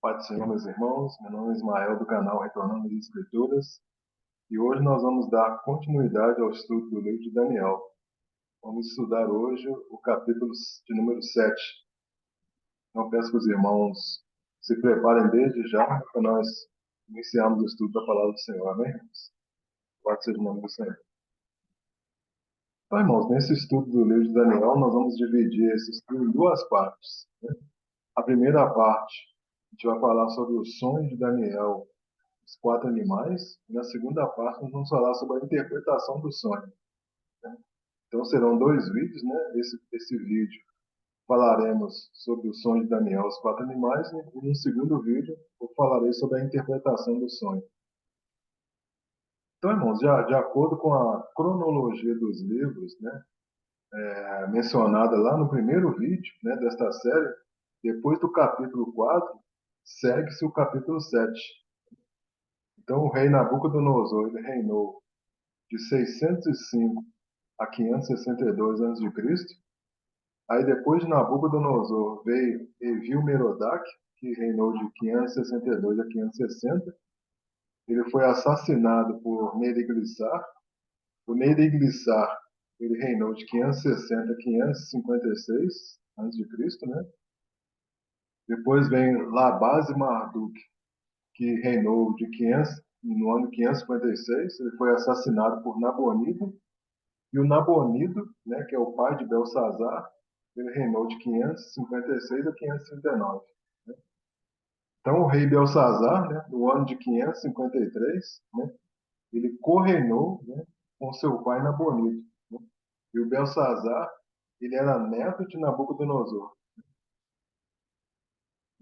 Pai do Senhor, meus irmãos, meu nome é Ismael, do canal Retornando às Escrituras, e hoje nós vamos dar continuidade ao estudo do livro de Daniel. Vamos estudar hoje o capítulo de número 7. Então, peço que os irmãos se preparem desde já para nós iniciarmos o estudo da palavra do Senhor. Amém, irmãos? Pode ser o nome do Senhor. Então, irmãos, nesse estudo do livro de Daniel, nós vamos dividir esse estudo em duas partes, né? A primeira parte, a gente vai falar sobre o sonho de Daniel, os quatro animais, e na segunda parte nós vamos falar sobre a interpretação do sonho, né? Então serão dois vídeos, né? Esse vídeo falaremos sobre o sonho de Daniel, os quatro animais, e no segundo vídeo eu falarei sobre a interpretação do sonho. Então, irmãos, de acordo com a cronologia dos livros, né, mencionada lá no primeiro vídeo, né, desta série, depois do capítulo 4, segue-se o capítulo 7. Então, o rei Nabucodonosor ele reinou de 605 a 562 a.C. Aí depois de Nabucodonosor veio Evil-Merodach, que reinou de 562 a 560. Ele foi assassinado por Neriglissar. O Neriglissar ele reinou de 560 a 556 a.C., né? Depois vem Labaz-Marduk, que reinou de 500, no ano 556. Ele foi assassinado por Nabonido. E o Nabonido, né, que é o pai de Belsazar, ele reinou de 556 a 539. Né? Então, o rei Belsazar, né, no ano de 553, né, ele correinou, né, com seu pai Nabonido. Né? E o Belsazar, ele era neto de Nabucodonosor.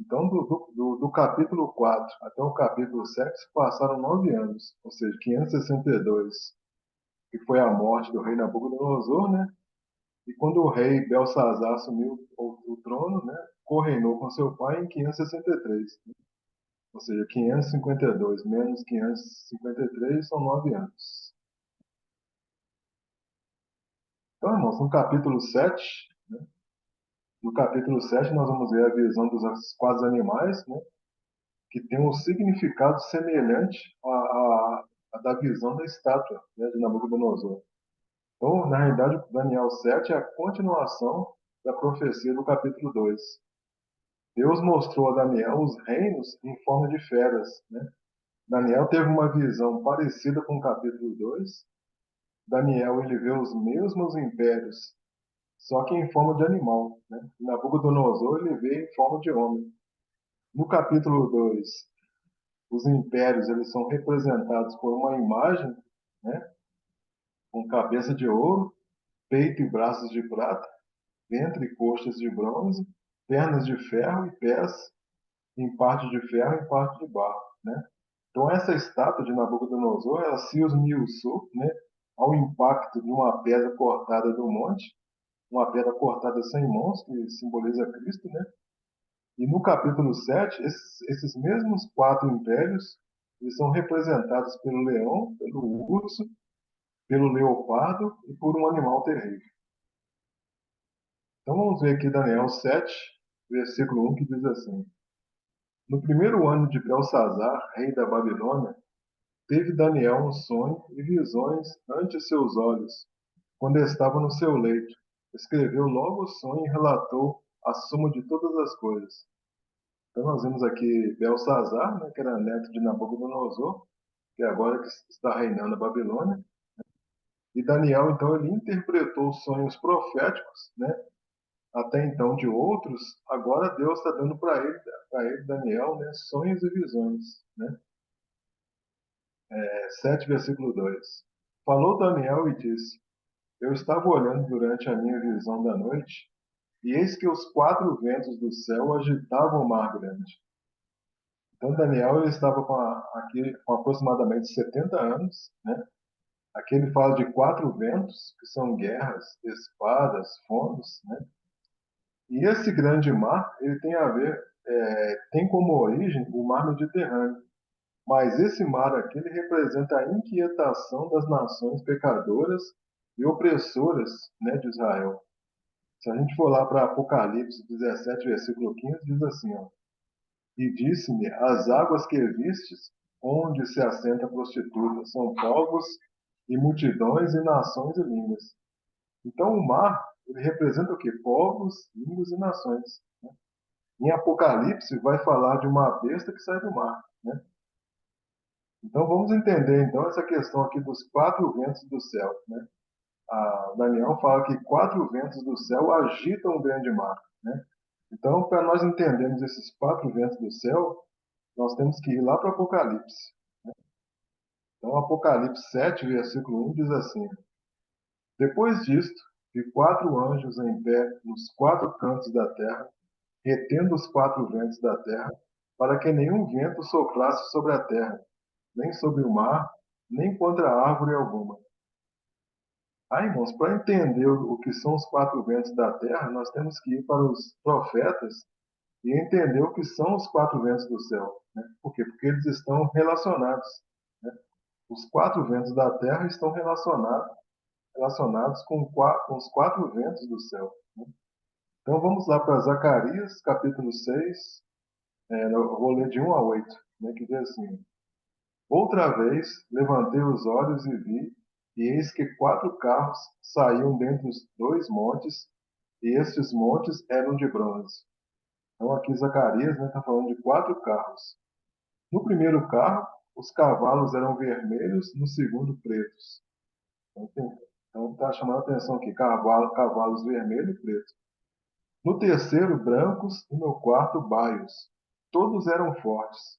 Então, do capítulo 4 até o capítulo 7 passaram 9 anos, ou seja, 562, que foi a morte do rei Nabucodonosor, né? E quando o rei Belsazar assumiu o trono, né, correinou com seu pai em 563. Ou seja, 552 menos 553 são 9 anos. Então, irmãos, no capítulo 7 nós vamos ver a visão dos quatro animais, né, que tem um significado semelhante à da visão da estátua, né, de Nabucodonosor. Então, na realidade, Daniel 7 é a continuação da profecia do capítulo 2. Deus mostrou a Daniel os reinos em forma de feras, né? Daniel teve uma visão parecida com o capítulo 2. Daniel ele vê os mesmos impérios, só que em forma de animal, né? Nabucodonosor ele vê em forma de homem. No capítulo 2, os impérios eles são representados por uma imagem, né? Com cabeça de ouro, peito e braços de prata, ventre e coxas de bronze, pernas de ferro e pés em parte de ferro e em parte de barro, né? Então essa estátua de Nabucodonosor, ela se esmiuçou, né, ao impacto de uma pedra cortada do monte, uma pedra cortada sem mãos, que simboliza Cristo, né? E no capítulo 7, esses mesmos quatro impérios, eles são representados pelo leão, pelo urso, pelo leopardo e por um animal terrível. Então vamos ver aqui Daniel 7, versículo 1, que diz assim: No primeiro ano de Belsazar, rei da Babilônia, teve Daniel um sonho e visões ante seus olhos, quando estava no seu leito. Escreveu logo o sonho e relatou a suma de todas as coisas. Então nós vemos aqui Belsazar, né, que era neto de Nabucodonosor, que agora que está reinando a Babilônia. E Daniel, então, ele interpretou sonhos proféticos, né, até então de outros. Agora Deus está dando para ele, Daniel, né, sonhos e visões. Né? 7, versículo 2. Falou Daniel e disse: Eu estava olhando durante a minha visão da noite, e eis que os quatro ventos do céu agitavam o mar grande. Então Daniel ele estava aqui com aproximadamente 70 anos, né? Aqui ele fala de quatro ventos, que são guerras, espadas, fomes, né? E esse grande mar, ele tem a ver, tem como origem o mar Mediterrâneo. Mas esse mar aqui, ele representa a inquietação das nações pecadoras e opressoras, né, de Israel. Se a gente for lá para Apocalipse 17, versículo 15, diz assim, ó, E disse-me: as águas que vistes, onde se assenta a prostituta, são povos e multidões e nações e línguas. Então, o mar, ele representa o quê? Povos, línguas e nações. Em Apocalipse, vai falar de uma besta que sai do mar, né? Então, vamos entender, então, essa questão aqui dos quatro ventos do céu, né? Daniel fala que quatro ventos do céu agitam o grande mar, né? Então, para nós entendermos esses quatro ventos do céu, nós temos que ir lá para o Apocalipse. Então, Apocalipse 7, versículo 1 diz assim: depois disto, vi quatro anjos em pé nos quatro cantos da terra, retendo os quatro ventos da terra, para que nenhum vento soprasse sobre a terra, nem sobre o mar, nem contra árvore alguma. Irmãos, para entender o que são os quatro ventos da terra, nós temos que ir para os profetas e entender o que são os quatro ventos do céu. Né? Por quê? Porque eles estão relacionados. Né? Os quatro ventos da terra estão relacionados com os quatro ventos do céu. Né? Então vamos lá para Zacarias, capítulo 6, eu vou ler de 1 a 8, né, que diz assim: outra vez levantei os olhos e vi, e eis que quatro carros saíam dentre os dois montes, e estes montes eram de bronze. Então aqui Zacarias está falando de quatro carros. No primeiro carro, os cavalos eram vermelhos, no segundo, pretos. Então está chamando a atenção aqui, cavalos vermelhos e pretos. No terceiro, brancos, e no quarto, baios. Todos eram fortes.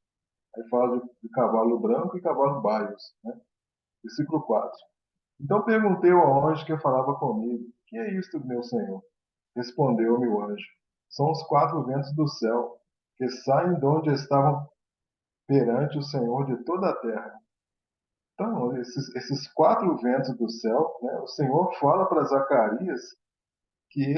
Aí fala de cavalo branco e cavalo baios. Né? Versículo 4. Então perguntei ao anjo que falava comigo: que é isto, meu senhor? Respondeu-me o anjo: são os quatro ventos do céu, que saem de onde estavam perante o Senhor de toda a terra. Então, esses quatro ventos do céu, né, o Senhor fala para Zacarias que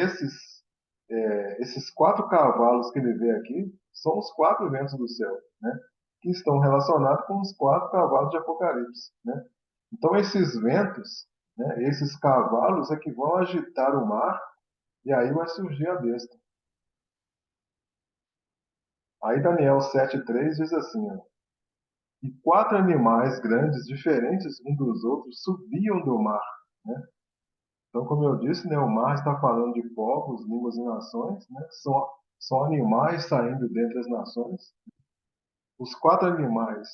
esses quatro cavalos que ele vê aqui são os quatro ventos do céu, né, que estão relacionados com os quatro cavalos de Apocalipse. Né? Então, esses ventos, né, esses cavalos é que vão agitar o mar e aí vai surgir a besta. Aí Daniel 7,3 diz assim: ó, e quatro animais grandes, diferentes um dos outros, subiam do mar. Né? Então, como eu disse, né, o mar está falando de povos, línguas e nações. Né? São animais saindo dentre as nações. Os quatro animais,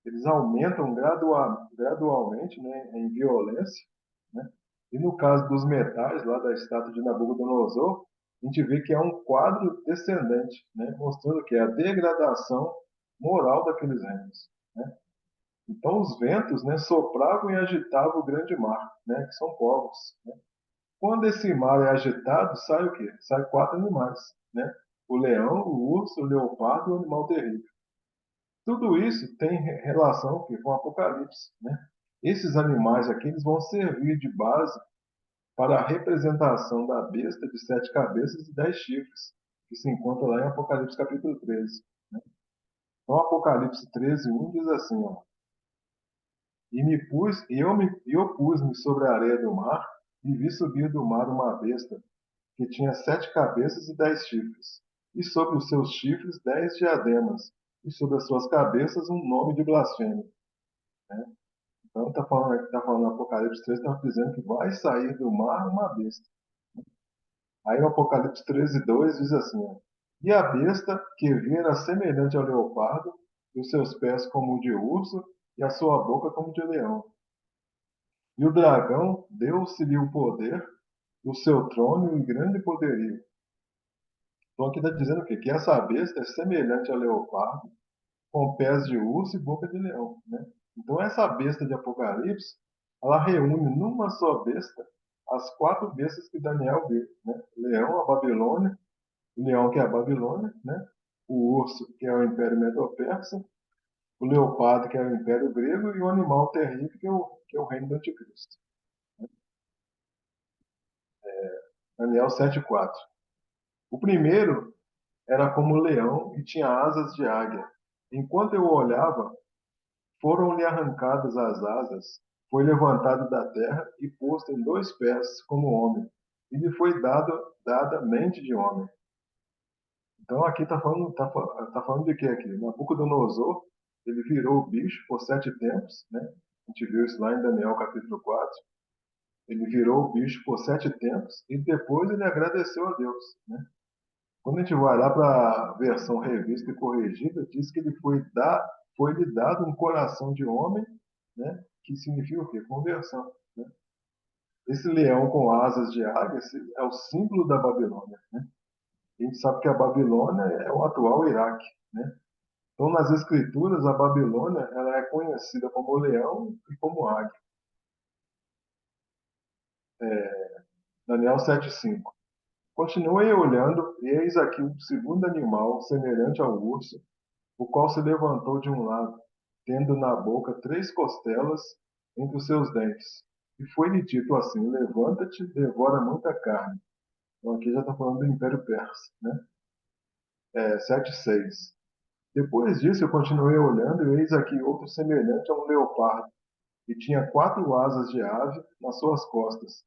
eles aumentam gradualmente, né, em violência. Né? E no caso dos metais, lá da estátua de Nabucodonosor, a gente vê que é um quadro descendente, né, mostrando que é a degradação moral daqueles reinos. Né? Então os ventos, né, sopravam e agitavam o grande mar, né, que são povos. Né? Quando esse mar é agitado, sai o quê? Sai quatro animais, né? O leão, o urso, o leopardo e o animal terrível. Tudo isso tem relação com o Apocalipse, né? Esses animais aqui eles vão servir de base para a representação da besta de sete cabeças e 10 chifres, que se encontra lá em Apocalipse capítulo 13. Né? Então, Apocalipse 13, 1 diz assim, ó, e eu pus-me sobre a areia do mar, e vi subir do mar uma besta, que tinha sete cabeças e 10 chifres, e sobre os seus chifres 10 diademas, e sobre as suas cabeças um nome de blasfêmia. Né? Então tá falando no Apocalipse 13, está dizendo que vai sair do mar uma besta. Aí no Apocalipse 13, 2 diz assim, ó, e a besta que vi era semelhante ao leopardo, e os seus pés como o de urso, e a sua boca como de leão. E o dragão deu-se-lhe o poder, o seu trono e grande poderio. Então aqui está dizendo o quê? Que essa besta é semelhante ao leopardo, com pés de urso e boca de leão. Né? Então essa besta de Apocalipse, ela reúne numa só besta as quatro bestas que Daniel viu. Né? Leão, a Babilônia, o leão que é a Babilônia, né? O urso que é o Império Medo-Persa, o leopardo que é o Império Grego e o animal terrível que é o reino do Anticristo. Daniel 7,4. O primeiro era como um leão e tinha asas de águia. Enquanto eu o olhava, foram-lhe arrancadas as asas, foi levantado da terra e posto em 2 pés como homem, e lhe foi dada mente de homem. Então aqui tá falando de quê aqui? Nabucodonosor, ele virou o bicho por 7 tempos, né? A gente viu isso lá em Daniel capítulo 4. Ele virou o bicho por 7 tempos e depois ele agradeceu a Deus, né? Quando a gente vai lá para a versão revista e corrigida, diz que ele foi-lhe dado um coração de homem, né? Que significa o quê? Conversão, né? Esse leão com asas de águia é o símbolo da Babilônia, né? A gente sabe que a Babilônia é o atual Iraque, né? Então, nas escrituras, a Babilônia ela é conhecida como leão e como águia. Daniel 7,5. Continuei olhando, e eis aqui um segundo animal, semelhante ao urso, o qual se levantou de um lado, tendo na boca 3 costelas entre os seus dentes. E foi-lhe dito assim: levanta-te, devora muita carne. Então, aqui já está falando do Império Persa, né? 7,6. Depois disso, eu continuei olhando, e eis aqui outro semelhante a um leopardo, e tinha 4 asas de ave nas suas costas.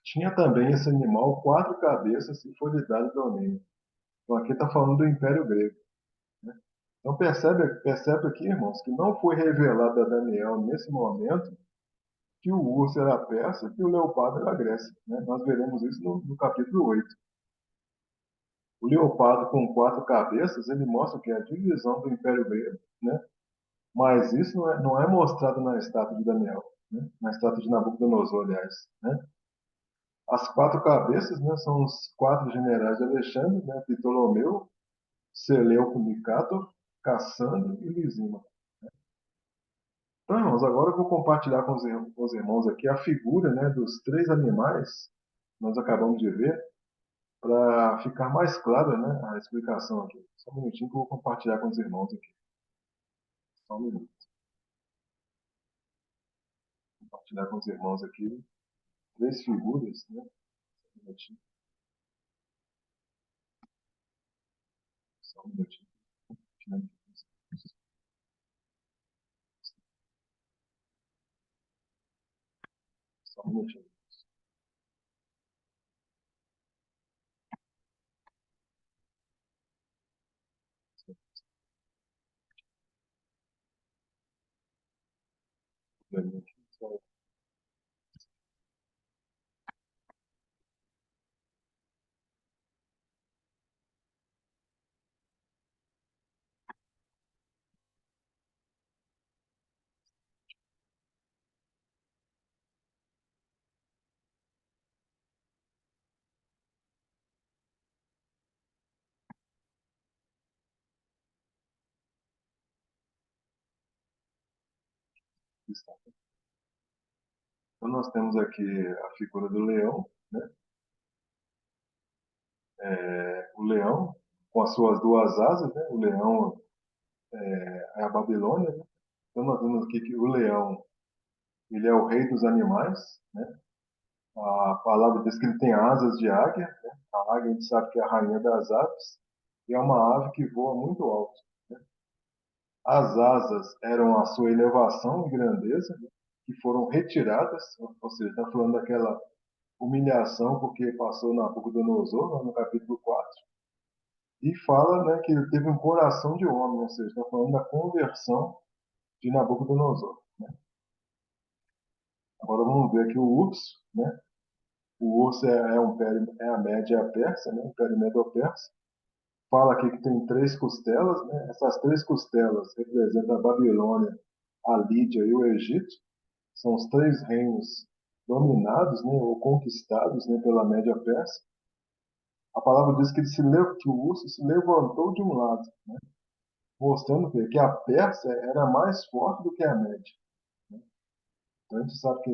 Tinha também esse animal 4 cabeças e foi-lhe dado domínio. Então aqui está falando do Império Grego, né? Então percebe aqui, irmãos, que não foi revelado a Daniel nesse momento que o urso era a Pérsia e o leopardo era a Grécia, né? Nós veremos isso no capítulo 8. O leopardo com 4 cabeças, ele mostra que é a divisão do Império Grego, né? Mas isso não é mostrado na estátua de Daniel, né? Na estátua de Nabucodonosor, aliás, né? As 4 cabeças, né, são os 4 generais de Alexandre, né? Ptolomeu, Seleuco, Nicator, Cassandro e Lisímaco. Então, irmãos, agora eu vou compartilhar com os irmãos aqui a figura, né, dos 3 animais que nós acabamos de ver, para ficar mais clara, né, a explicação aqui. Só um minutinho que eu vou compartilhar com os irmãos aqui. Só um minuto. Compartilhar com os irmãos aqui 3 figuras, né? Só um minutinho. Só um minutinho. Só um minutinho. Só está. Então nós temos aqui a figura do leão, né? O leão com as suas 2 asas, né? O leão é a Babilônia, né? Então nós vemos aqui que o leão ele é o rei dos animais, né? A palavra diz que ele tem asas de águia, né? A águia a gente sabe que é a rainha das aves e é uma ave que voa muito alto, né? As asas eram a sua elevação e grandeza, né? Que foram retiradas, ou seja, está falando daquela humilhação porque passou Nabucodonosor, lá no capítulo 4. E fala, né, que ele teve um coração de homem, ou seja, está falando da conversão de Nabucodonosor, né? Agora vamos ver aqui o urso, né? O urso é a média persa, né? O Império Medo-Persa. Fala aqui que tem 3 costelas, né? Essas 3 costelas representam a Babilônia, a Lídia e o Egito. São os 3 reinos dominados, né, ou conquistados, né, pela média persa. A palavra diz que, que o urso se levantou de um lado, né? Mostrando que a Pérsia era mais forte do que a Média, né? Então a gente sabe que,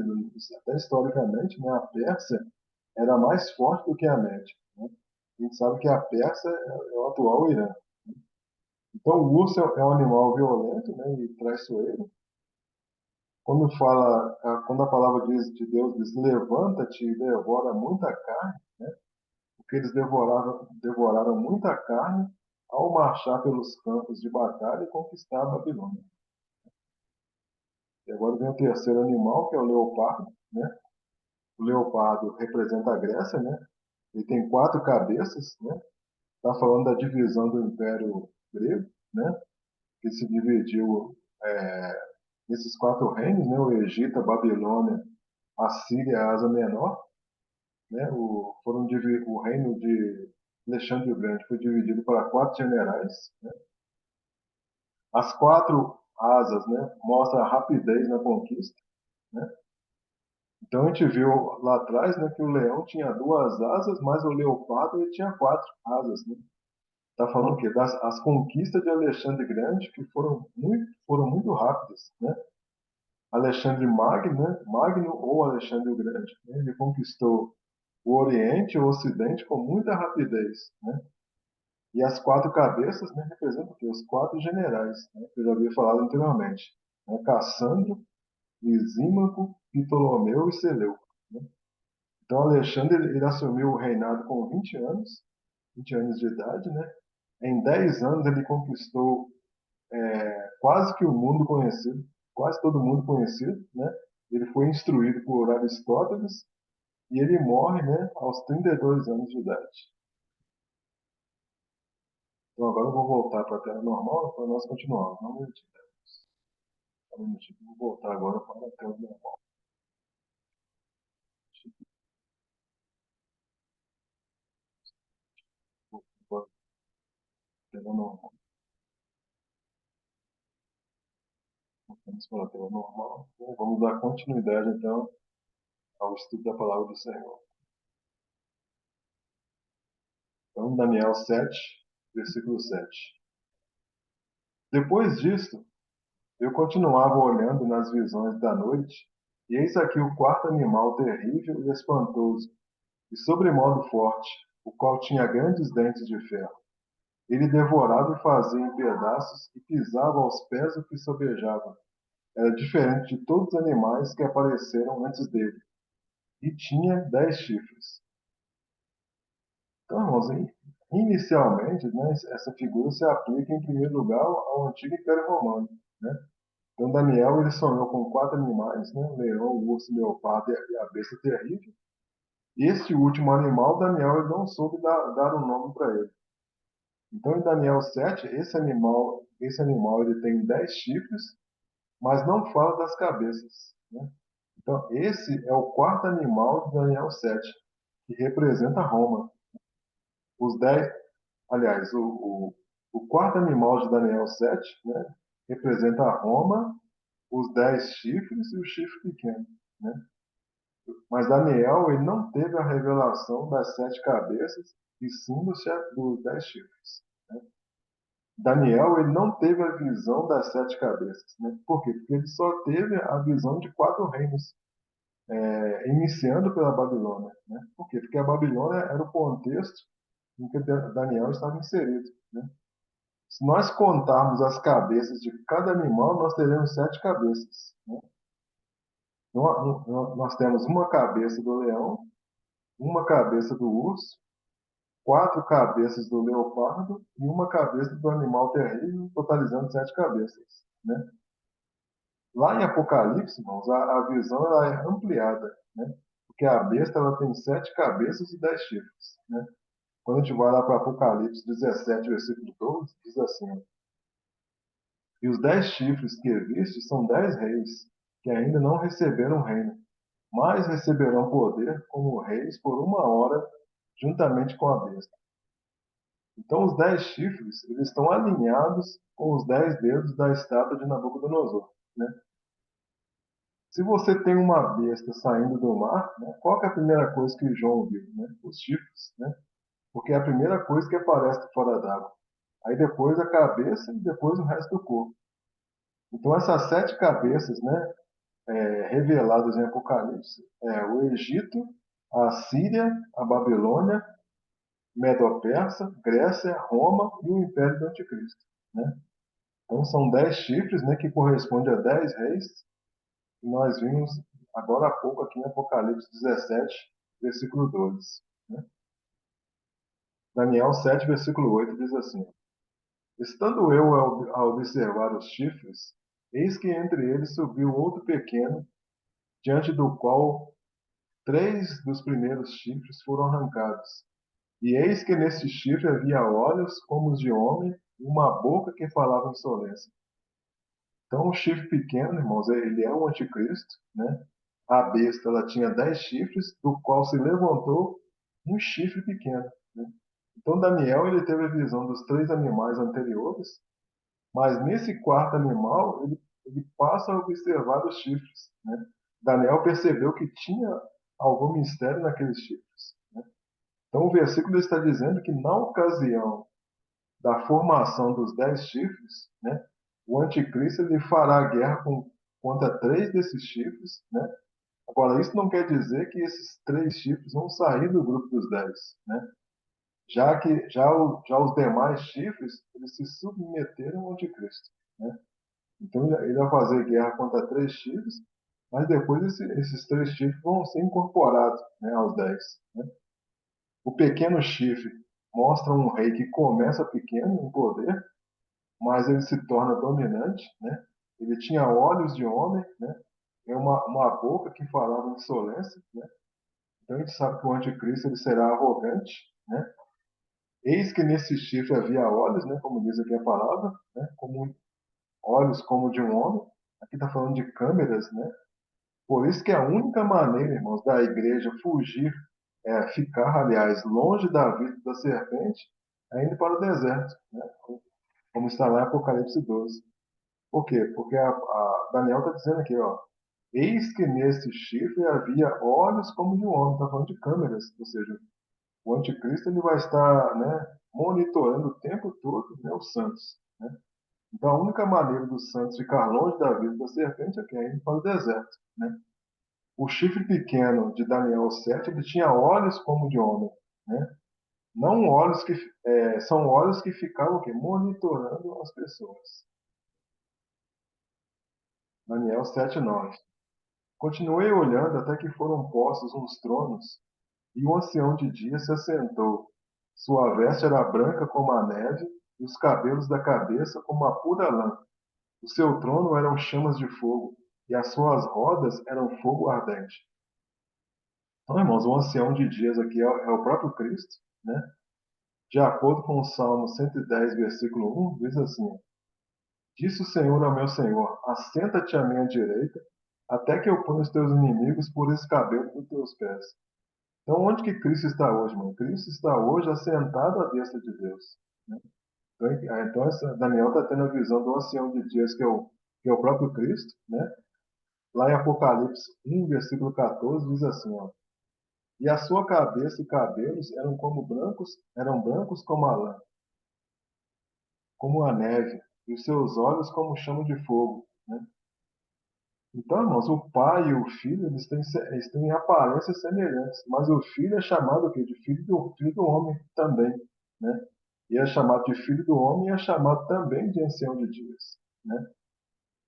até historicamente, né, a Pérsia era mais forte do que a Média, né? A gente sabe que a Pérsia é o atual Irã. Então o urso é um animal violento, né, e traiçoeiro. Quando a palavra de Deus diz levanta-te e devora muita carne, né, porque eles devoraram muita carne ao marchar pelos campos de batalha e conquistar a Babilônia. E agora vem o terceiro animal, que é o leopardo, né? O leopardo representa a Grécia, né? Ele tem 4 cabeças, né? Está falando da divisão do Império Grego, né? Que se dividiu nesses quatro reinos, né? O Egito, a Babilônia, a Síria, a Ásia Menor, né? O reino de Alexandre o Grande foi dividido para quatro generais, né? As quatro asas, né? Mostra a rapidez na conquista, né? Então a gente viu lá atrás, né, que o leão tinha duas asas, mas o leopardo ele tinha quatro asas, né? Tá falando o quê? As conquistas de Alexandre Grande que foram muito rápidas, né? Alexandre Magno, né? Magno ou Alexandre o Grande, né? Ele conquistou o Oriente e o Ocidente com muita rapidez, né? E as quatro cabeças, né, representam o quê? Os quatro generais, né, que eu já havia falado anteriormente, né? Cassandro, Lisímaco, Ptolomeu e Seleuco, né? Então Alexandre ele assumiu o reinado com 20 anos de idade, né? Em 10 anos ele conquistou quase que o mundo conhecido, quase todo mundo conhecido, né? Ele foi instruído por Aristóteles e ele morre, né, aos 32 anos de idade. Então agora eu vou voltar para a tela normal para nós continuarmos. Não, um minutinho, um minutinho. Vou voltar agora para a tela normal. Vou para a tela normal. Vamos para a tela normal. Vamos dar continuidade então ao estudo da palavra do Senhor. Então, Daniel 7, versículo 7. Depois disto, eu continuava olhando nas visões da noite, e eis aqui o quarto animal terrível e espantoso, e sobremodo forte, o qual tinha grandes dentes de ferro. Ele devorava e fazia em pedaços e pisava aos pés o que sobejava. Era diferente de todos os animais que apareceram antes dele, e tinha 10 chifres. Então, irmãos, inicialmente, né, essa figura se aplica em primeiro lugar ao antigo Império Romano, né? Então, Daniel ele sonhou com quatro animais, né? O leão, o urso, o leopardo e a besta terrível. E este último animal, Daniel ele não soube dar um nome para ele. Então, em Daniel 7, esse animal ele tem 10 chifres, mas não fala das cabeças, né? Então, esse é o quarto animal de Daniel 7, que representa Roma. Os 10, aliás, o quarto animal de Daniel 7, né, representa Roma, os 10 chifres e o chifre pequeno, né? Mas Daniel ele não teve a revelação das 7 cabeças e sim dos 10 chifres, né? Daniel ele não teve a visão das 7 cabeças, né? Por quê? Porque ele só teve a visão de quatro reinos, iniciando pela Babilônia, né? Por quê? Porque a Babilônia era o contexto em que Daniel estava inserido, né? Se nós contarmos as cabeças de cada animal, nós teremos 7 cabeças, né? Nós temos uma cabeça do leão, uma cabeça do urso, 4 cabeças do leopardo e uma cabeça do animal terrível, totalizando 7 cabeças, né? Lá em Apocalipse, irmãos, a visão ela é ampliada, né? Porque a besta ela tem 7 cabeças e 10 chifres, né? Quando a gente vai lá para Apocalipse 17, versículo 12, diz assim: ó, e os 10 chifres que viste são 10 reis, que ainda não receberam reino, mas receberão poder como reis por uma hora, juntamente com a besta. Então, os 10 chifres eles estão alinhados com os 10 dedos da estátua de Nabucodonosor, né? Se você tem uma besta saindo do mar, né, qual que é a primeira coisa que João viu? Né? Os chifres, né? Porque é a primeira coisa que aparece fora d'água. Aí depois a cabeça e depois o resto do corpo. Então, essas 7 cabeças, né, reveladas em Apocalipse, o Egito, a Síria, a Babilônia, Medo-Persa, Grécia, Roma e o Império do Anticristo, né? Então são 10 chifres, né, que corresponde a 10 reis, que nós vimos agora há pouco aqui em Apocalipse 17, versículo 12. Né? Daniel 7, versículo 8 diz assim: estando eu a observar os chifres, eis que entre eles subiu outro pequeno, diante do qual 3 dos primeiros chifres foram arrancados. E eis que nesse chifre havia olhos como os de homem e uma boca que falava insolência. Então, o chifre pequeno, irmãos, ele é o anticristo, né? A besta, ela tinha 10 chifres, do qual se levantou um chifre pequeno, né? Então, Daniel, ele teve a visão dos três animais anteriores, mas nesse quarto animal, ele passa a observar os chifres, né? Daniel percebeu que tinha algum mistério naqueles chifres, né? Então, o versículo está dizendo que na ocasião da formação dos 10 chifres, né, o anticristo ele fará guerra contra três desses chifres, né? Agora, isso não quer dizer que esses três chifres vão sair do grupo dos 10, né? Já que já os demais chifres eles se submeteram ao anticristo, né? Então ele vai fazer guerra contra três chifres, mas depois esses três chifres vão ser incorporados, né, aos 10, né? O pequeno chifre mostra um rei que começa pequeno em poder, mas ele se torna dominante, né? Ele tinha olhos de homem, né? E uma boca que falava insolência, né? Então a gente sabe que o anticristo ele será arrogante, né? Eis que nesse chifre havia olhos, né? Como diz aqui a palavra, né? Como olhos como de um homem. Aqui está falando de câmeras, né? Por isso que a única maneira, irmãos, da igreja fugir, ficar, aliás, longe da vida da serpente, é indo para o deserto, né? Como está lá em Apocalipse 12. Por quê? Porque a Daniel está dizendo aqui, ó, eis que nesse chifre havia olhos como de um homem, está falando de câmeras, ou seja, o anticristo ele vai estar, né, monitorando o tempo todo, né, os santos, né? Então a única maneira dos santos ficar longe da vida da serpente é que é indo para o deserto, né? O chifre pequeno de Daniel 7 ele tinha olhos como de homem, né? Não olhos que são olhos que ficavam o quê? Monitorando as pessoas. Daniel 7:9. Continuei olhando até que foram postos uns tronos, e um ancião de dia se assentou. Sua veste era branca como a neve, e os cabelos da cabeça como a pura lã. O seu trono eram chamas de fogo, e as suas rodas eram fogo ardente. Então, irmãos, o ancião de dias aqui é o próprio Cristo, né? De acordo com o Salmo 110, versículo 1, diz assim: Disse o Senhor ao meu Senhor: Assenta-te à minha direita, até que eu ponha os teus inimigos por escabelo dos teus pés. Então, onde que Cristo está hoje, irmão? Cristo está hoje assentado à destra de Deus, né? Então Daniel está tendo a visão do ancião de dias, que é o próprio Cristo, né? Lá em Apocalipse 1, versículo 14, diz assim, ó, e a sua cabeça e cabelos eram brancos como a lã, como a neve, e os seus olhos como chama de fogo, né? Então, irmãos, o pai e o filho, eles têm aparências semelhantes, mas o filho é chamado o quê? De filho do homem também, né? E é chamado de filho do homem e é chamado também de ancião de dias, né?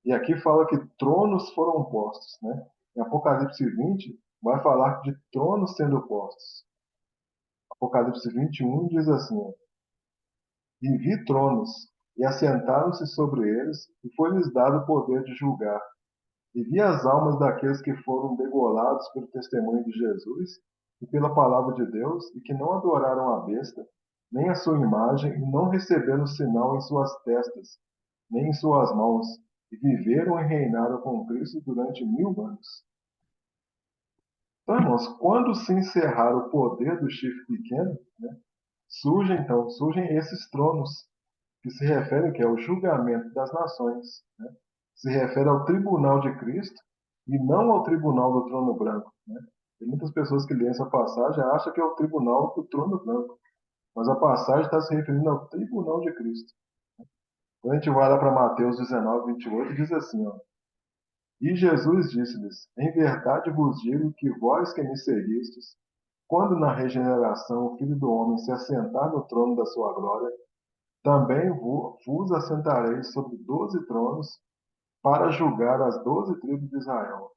E aqui fala que tronos foram postos, né? Em Apocalipse 20, vai falar de tronos sendo postos. Apocalipse 21 diz assim, ó, e vi tronos, e assentaram-se sobre eles, e foi-lhes dado o poder de julgar. E vi as almas daqueles que foram degolados pelo testemunho de Jesus e pela palavra de Deus, e que não adoraram a besta, nem a sua imagem, e não receberam sinal em suas testas, nem em suas mãos, e viveram e reinaram com Cristo durante 1000 anos. Então, irmãos, quando se encerrar o poder do chifre pequeno, né, surgem esses tronos, que se refere que é o julgamento das nações, né? Se refere ao tribunal de Cristo e não ao tribunal do trono branco, né? Tem muitas pessoas que leem essa passagem e acham que é o tribunal do trono branco, mas a passagem está se referindo ao tribunal de Cristo. Quando a gente vai lá para Mateus 19:28, diz assim, ó, e Jesus disse-lhes, em verdade vos digo que vós que me seguistes, quando na regeneração o Filho do Homem se assentar no trono da sua glória, também vos assentareis sobre 12 tronos para julgar as 12 tribos de Israel.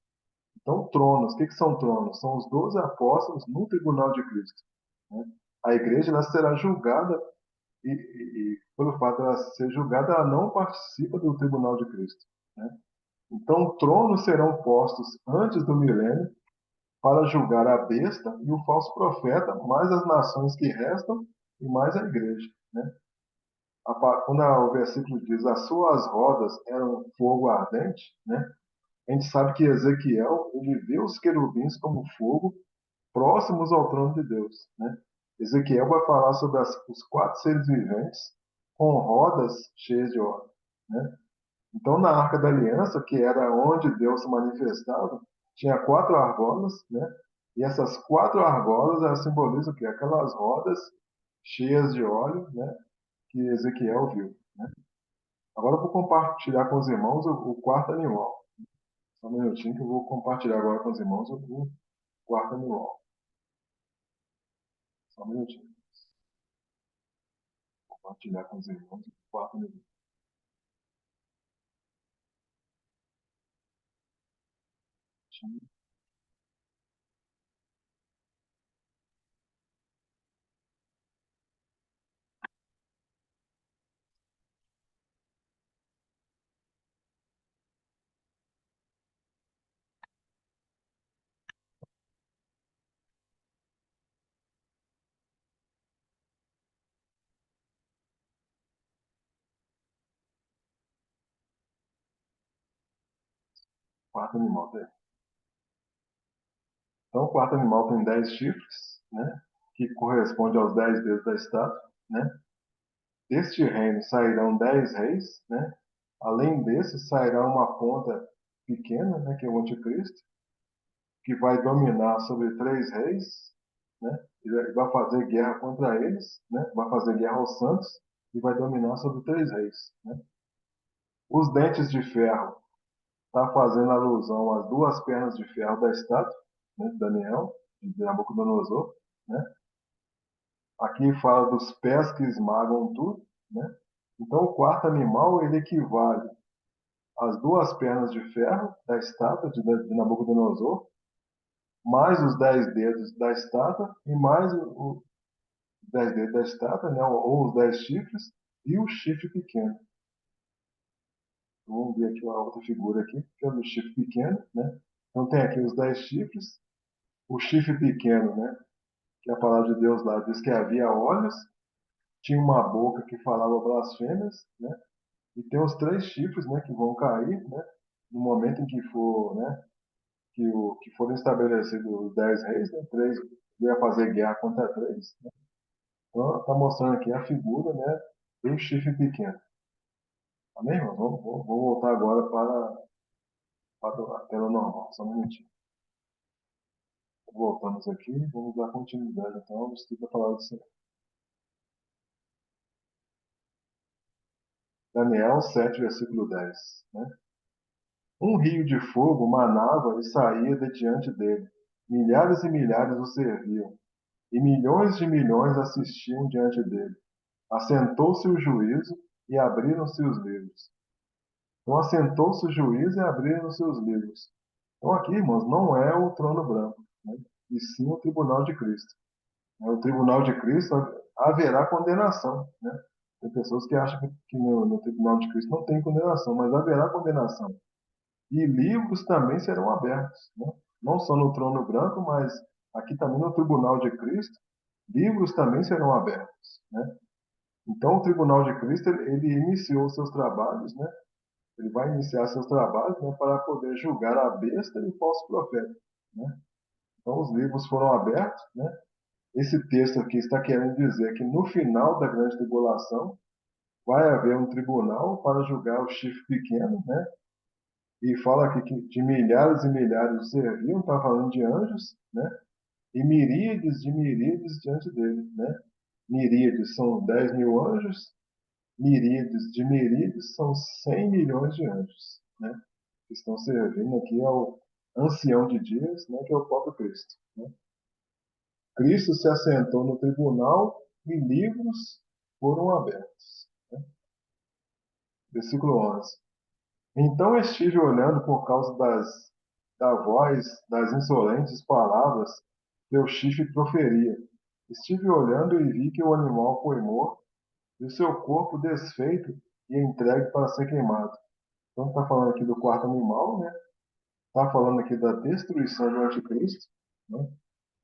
Então, tronos, o que são tronos? São os 12 apóstolos no tribunal de Cristo, né? A igreja ela será julgada pelo fato de ela ser julgada, ela não participa do tribunal de Cristo, né? Então, tronos serão postos antes do milênio para julgar a besta e o falso profeta, mais as nações que restam e mais a igreja, né? Quando o versículo diz as suas rodas eram fogo ardente, né? A gente sabe que Ezequiel ele vê os querubins como fogo próximos ao trono de Deus, né? Ezequiel vai falar sobre os quatro seres viventes com rodas cheias de óleo, né? Então, na Arca da Aliança, que era onde Deus se manifestava, tinha quatro argolas, né? E essas quatro argolas, elas simbolizam o quê? Aquelas rodas cheias de óleo, né? Que Ezequiel viu, né? Agora eu vou compartilhar com os irmãos o quarto animal. Só um minutinho que eu vou compartilhar agora com os irmãos o quarto animal. Só um minutinho. Compartilhar com os irmãos o quarto animal. Quarto animal dele. Então, o quarto animal tem 10 chifres, né? Que corresponde aos 10 dedos da estátua, né? Deste reino sairão 10 reis, né? Além desse, sairá uma ponta pequena, né? Que é o anticristo, que vai dominar sobre três reis, né? Ele vai fazer guerra contra eles, né? Vai fazer guerra aos santos e vai dominar sobre três reis, né? Os dentes de ferro está fazendo alusão às duas pernas de ferro da estátua, né, de Daniel, de Nabucodonosor, né? Aqui fala dos pés que esmagam tudo, né? Então o quarto animal ele equivale às duas pernas de ferro da estátua de Nabucodonosor, mais os 10 dedos da estátua e mais os 10 dedos da estátua, né? Ou os 10 chifres e o chifre pequeno. Vamos ver aqui uma outra figura aqui, que é do chifre pequeno, né? Então tem aqui os 10 chifres, o chifre pequeno, né? Que a palavra de Deus lá diz que havia olhos, tinha uma boca que falava blasfêmias, né? E tem os três chifres, né? Que vão cair, né? No momento em que for, né? Que foram estabelecidos os 10 reis, né? Três ia fazer guerra contra três, né? Então está mostrando aqui a figura, né? Do chifre pequeno. Amém, irmãos? Vamos voltar agora para a tela normal, só um minutinho. Voltamos aqui, vamos dar continuidade então ao estudo da palavra do Senhor. Daniel 7, versículo 10. Né? Um rio de fogo manava e saía de diante dele. Milhares e milhares o serviam, e milhões de milhões assistiam diante dele. Assentou-se o juízo e abriram-se os livros. Então, assentou-se o juízo e abriram-se os livros. Então, aqui, irmãos, não é o trono branco, né? E sim o tribunal de Cristo. No tribunal de Cristo haverá condenação, né? Tem pessoas que acham que no tribunal de Cristo não tem condenação, mas haverá condenação. E livros também serão abertos, né? Não só no trono branco, mas aqui também no tribunal de Cristo, livros também serão abertos, né? Então, o tribunal de Cristo, ele iniciou seus trabalhos, né? Ele vai iniciar seus trabalhos, né, para poder julgar a besta e o falso profeta, né? Então, os livros foram abertos, né? Esse texto aqui está querendo dizer que no final da grande tribulação vai haver um tribunal para julgar o chifre pequeno, né? E fala aqui que de milhares e milhares o serviam, está falando de anjos, né? E miríades de miríades diante dele, né? Miríades são 10 mil anjos, miríades de miríades são 100 milhões de anjos, né? Que estão servindo aqui ao ancião de dias, né? Que é o próprio Cristo, né? Cristo se assentou no tribunal e livros foram abertos. Né? Versículo 11. Então estive olhando por causa da voz, das insolentes palavras que o chifre proferia. Estive olhando e vi que o animal foi morto e o seu corpo desfeito e entregue para ser queimado. Então está falando aqui do quarto animal, né? Está falando aqui da destruição do anticristo. né?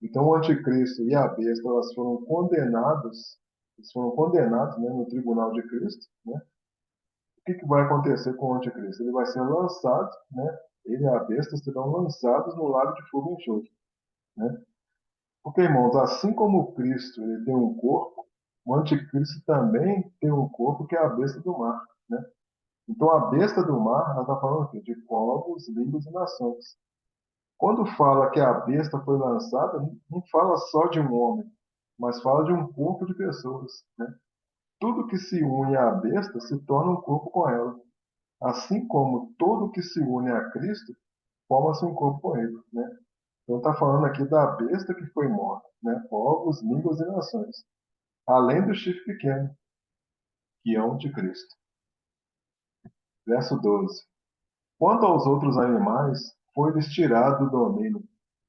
Então, o anticristo e a besta, eles foram condenados, né, no tribunal de Cristo, né? O que vai acontecer com o anticristo? Ele vai ser lançado, né? Ele e a besta serão lançados no lago de fogo e enxofre, né? Porque, irmãos, assim como o Cristo ele tem um corpo, o anticristo também tem um corpo que é a besta do mar, né? Então, a besta do mar, ela está falando o quê? De povos, línguas e nações. Quando fala que a besta foi lançada, não fala só de um homem, mas fala de um corpo de pessoas, né? Tudo que se une à besta se torna um corpo com ela. Assim como todo que se une a Cristo forma-se um corpo com ele, né? Então está falando aqui da besta que foi morta, né? Povos, línguas e nações. Além do chifre pequeno, que é o de Cristo. Verso 12. Quanto aos outros animais, foi-lhes tirado o domínio.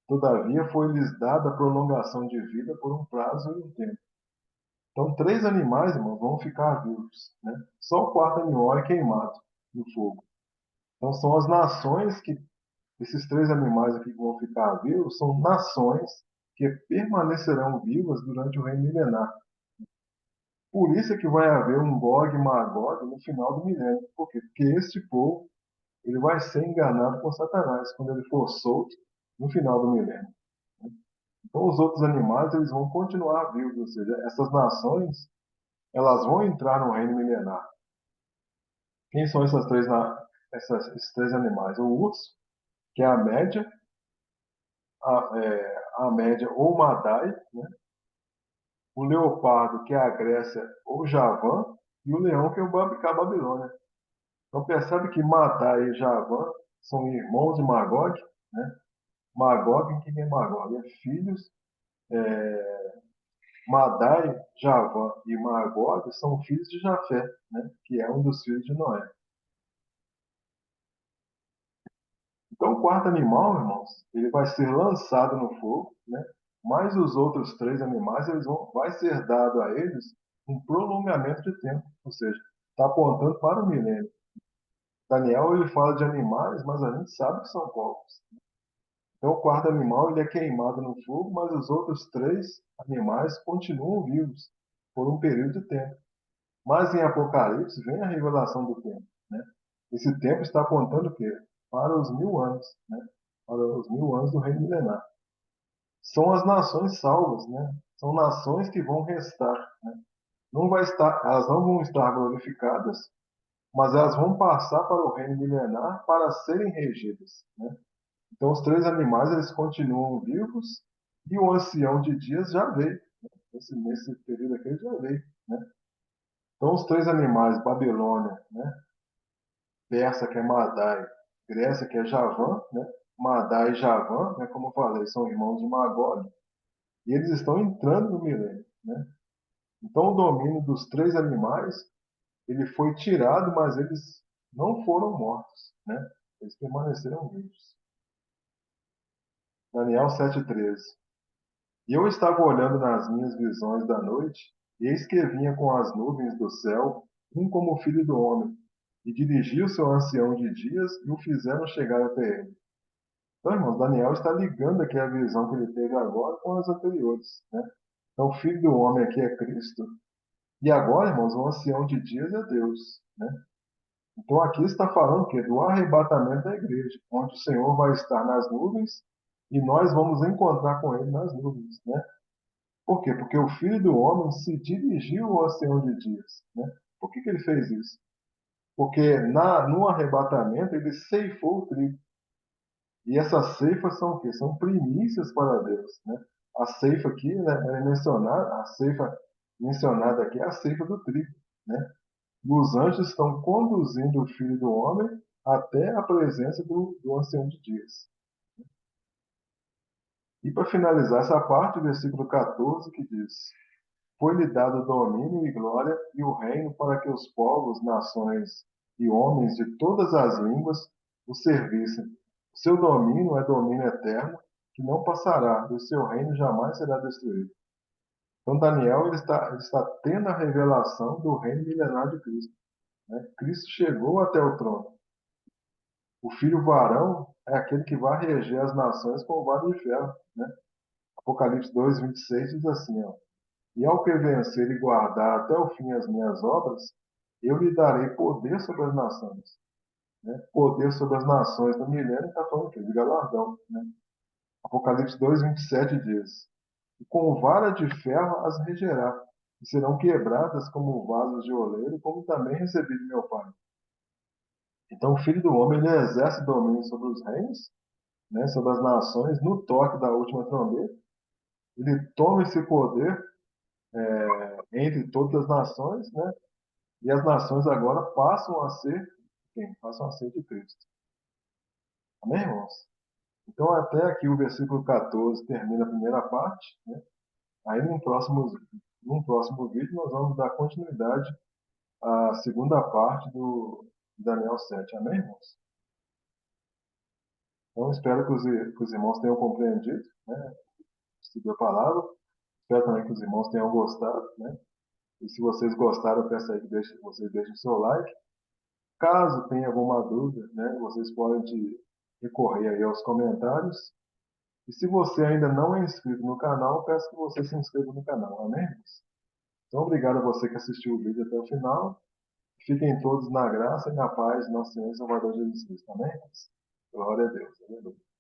Todavia foi-lhes dada a prolongação de vida por um prazo e um tempo. Então, três animais, irmãos, vão ficar vivos, né? Só o quarto animal é queimado no fogo. Então, são as nações que esses três animais aqui que vão ficar vivos são nações que permanecerão vivas durante o reino milenar. Por isso é que vai haver um Gog e Magog no final do milênio. Por quê? Porque este povo ele vai ser enganado por Satanás quando ele for solto no final do milênio. Então os outros animais eles vão continuar vivos, ou seja, essas nações elas vão entrar no reino milenar. Quem são esses três animais? O urso, que é a média, a média ou Madai, né? O leopardo, que é a Grécia ou Javã, e o leão, que é a Babilônia. Então percebe que Madai e Javã são irmãos de Magog, né? Magog, quem é Magog? É filhos. Madai, Javã e Magog são filhos de Jafé, né? Que é um dos filhos de Noé. Então o quarto animal, irmãos, ele vai ser lançado no fogo, né? Mas os outros três animais, vai ser dado a eles um prolongamento de tempo, ou seja, está apontando para o milênio. Daniel ele fala de animais, mas a gente sabe que são povos. Então, o quarto animal ele é queimado no fogo, mas os outros três animais continuam vivos por um período de tempo. Mas em Apocalipse vem a revelação do tempo, né? Esse tempo está apontando o quê? Para os 1000 anos, né? Para os 1000 anos do reino milenar. São as nações salvas, né? São nações que vão restar, né? Elas não vão estar glorificadas, mas elas vão passar para o reino milenar para serem regidas, né? Então, os três animais eles continuam vivos e o ancião de dias já veio. Né? Nesse período aqui ele já veio. Né? Então, os três animais, Babilônia, né? Persa, que é Madai, Grécia, que é Javã, né? Madai e Javã, né? Como eu falei, são irmãos de Magog, e eles estão entrando no milênio. Né? Então, o domínio dos três animais ele foi tirado, mas eles não foram mortos. Né? Eles permaneceram vivos. Daniel 7,13. E eu estava olhando nas minhas visões da noite, e eis que vinha com as nuvens do céu, um como o filho do homem, e dirigiu seu ancião de dias e o fizeram chegar até ele. Então, irmãos, Daniel está ligando aqui a visão que ele teve agora com as anteriores. Né? Então, o filho do homem aqui é Cristo, e agora, irmãos, o ancião de dias é Deus. Né? Então, aqui está falando que do arrebatamento da igreja, onde o Senhor vai estar nas nuvens e nós vamos encontrar com ele nas nuvens. Né? Por quê? Porque o Filho do Homem se dirigiu ao Senhor de dias. Né? Por que ele fez isso? Porque no arrebatamento ele ceifou o trigo. E essas ceifas são o quê? São primícias para Deus. Né? A ceifa aqui, né, a ceifa mencionada aqui é a ceifa do trigo. Né? Os anjos estão conduzindo o Filho do Homem até a presença do Ancião de Dias. E para finalizar essa parte, o versículo 14 que diz: Foi-lhe dado domínio e glória e o reino para que os povos, nações e homens de todas as línguas o servissem. O seu domínio é domínio eterno, que não passará, e o seu reino jamais será destruído. Então, Daniel ele está tendo a revelação do reino milenar de Cristo. Né? Cristo chegou até o trono. O filho varão é aquele que vai reger as nações com o vara de ferro, né? Apocalipse 2:26 diz assim, ó, e ao que vencer e guardar até o fim as minhas obras, eu lhe darei poder sobre as nações, né? Poder sobre as nações no milênio está falando o quê? De galardão, né? Apocalipse 2:27 diz, e com vara de ferro as regerá, e serão quebradas como vasos de oleiro, como também recebi de meu Pai. Então, o Filho do Homem ele exerce domínio sobre os reinos, né, sobre as nações, no toque da última trombeta. Ele toma esse poder entre todas as nações, né, e as nações agora passam a ser quem? Passam a ser de Cristo. Amém, irmãos? Então, até aqui o versículo 14 termina a primeira parte, né? Aí, num próximo vídeo, nós vamos dar continuidade à segunda parte do Daniel 7. Amém, irmãos? Então, espero que os irmãos tenham compreendido, né? Estudou a palavra. Espero também que os irmãos tenham gostado, né? E se vocês gostaram, eu peço aí que vocês deixem o seu like. Caso tenha alguma dúvida, né? Vocês podem recorrer aí aos comentários. E se você ainda não é inscrito no canal, peço que você se inscreva no canal. Amém? Então, obrigado a você que assistiu o vídeo até o final. Fiquem todos na graça e na paz de nosso Senhor e Salvador Jesus Cristo. Amém? Glória a Deus. Aleluia.